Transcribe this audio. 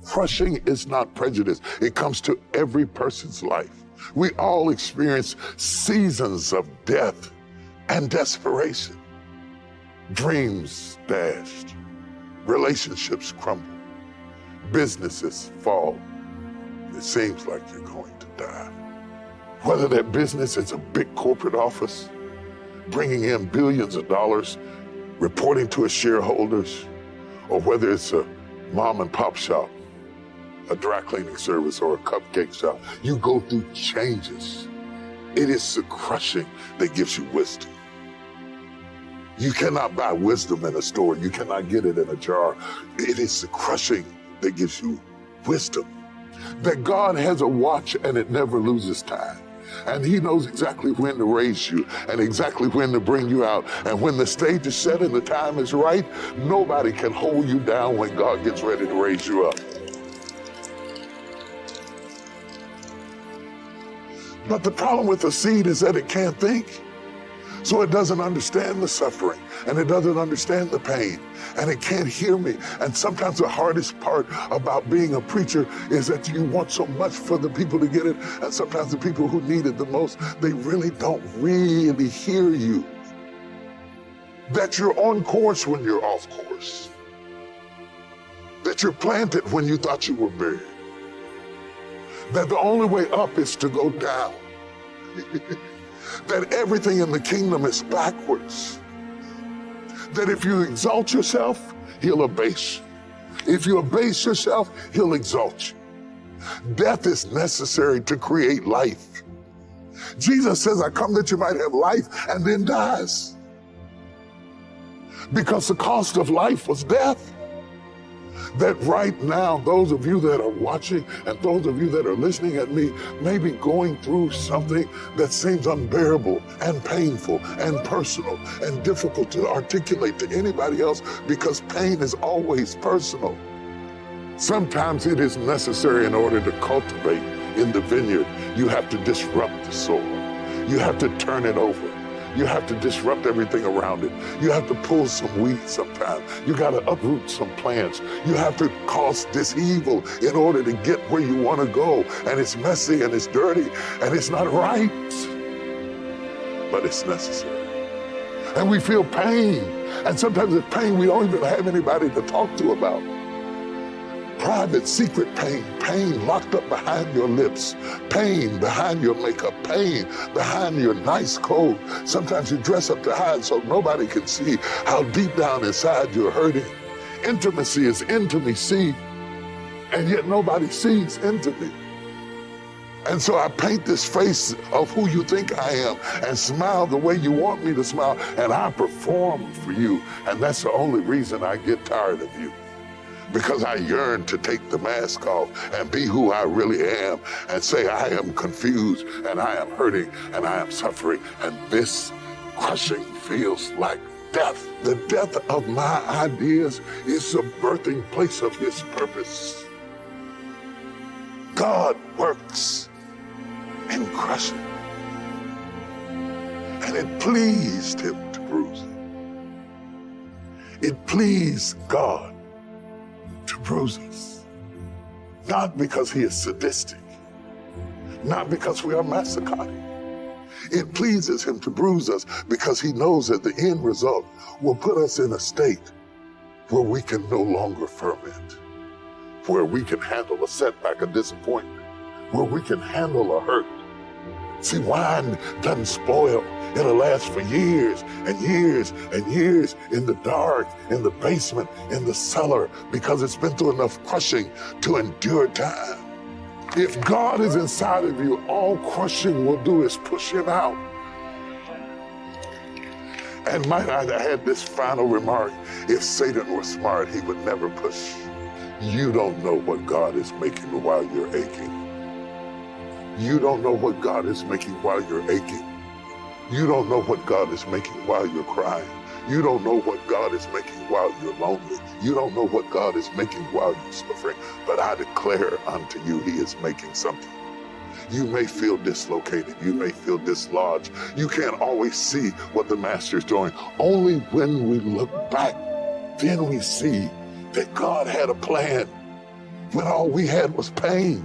Crushing is not prejudice. It comes to every person's life. We all experience seasons of death and desperation. Dreams dashed, relationships crumble, businesses fall. It seems like you're going to die. Whether that business is a big corporate office, bringing in billions of dollars, reporting to its shareholders, or whether it's a mom and pop shop, a dry cleaning service, or a cupcake shop, you go through changes. It is the crushing that gives you wisdom. You cannot buy wisdom in a store. You cannot get it in a jar. It is the crushing that gives you wisdom. That God has a watch and it never loses time. And he knows exactly when to raise you and exactly when to bring you out. And when the stage is set and the time is right, nobody can hold you down when God gets ready to raise you up. But the problem with the seed is that it can't think. So it doesn't understand the suffering, and it doesn't understand the pain, and it can't hear me. And sometimes the hardest part about being a preacher is that you want so much for the people to get it, and sometimes the people who need it the most, they really don't really hear you. That you're on course when you're off course. That you're planted when you thought you were buried. That the only way up is to go down. That everything in the kingdom is backwards. That if you exalt yourself, he'll abase you. If you abase yourself, he'll exalt you. Death is necessary to create life. Jesus says, I come that you might have life, and then dies. Because the cost of life was death. That right now, those of you that are watching and those of you that are listening at me may be going through something that seems unbearable and painful and personal and difficult to articulate to anybody else, because pain is always personal. Sometimes it is necessary in order to cultivate in the vineyard. You have to disrupt the soil. You have to turn it over. You have to disrupt everything around it. You have to pull some weeds sometimes. You got to uproot some plants. You have to cause this evil in order to get where you want to go. And it's messy and it's dirty and it's not right, but it's necessary. And we feel pain. And sometimes it's pain we don't even have anybody to talk to about. Private, secret pain, pain locked up behind your lips, pain behind your makeup, pain behind your nice clothes. Sometimes you dress up to hide so nobody can see how deep down inside you're hurting. Intimacy is intimacy, and yet nobody sees into me. And so I paint this face of who you think I am and smile the way you want me to smile, and I perform for you. And that's the only reason I get tired of you. Because I yearn to take the mask off and be who I really am and say I am confused and I am hurting and I am suffering, and this crushing feels like death. The death of my ideas is the birthing place of his purpose. God works in crushing, and it pleased him to bruise it. It pleased God to bruise us. Not because he is sadistic, not because we are masochitic. It pleases him to bruise us because he knows that the end result will put us in a state where we can no longer ferment, where we can handle a setback, a disappointment, where we can handle a hurt. See, wine doesn't spoil. It'll last for years and years and years in the dark, in the basement, in the cellar, because it's been through enough crushing to endure time. If God is inside of you, all crushing will do is push him out. And might I add this final remark, if Satan were smart, he would never push. You don't know what God is making while you're aching. You don't know what God is making while you're aching. You don't know what God is making while you're crying. You don't know what God is making while you're lonely. You don't know what God is making while you're suffering. But I declare unto you, he is making something. You may feel dislocated. You may feel dislodged. You can't always see what the master's doing. Only when we look back, then we see that God had a plan. when all we had was pain.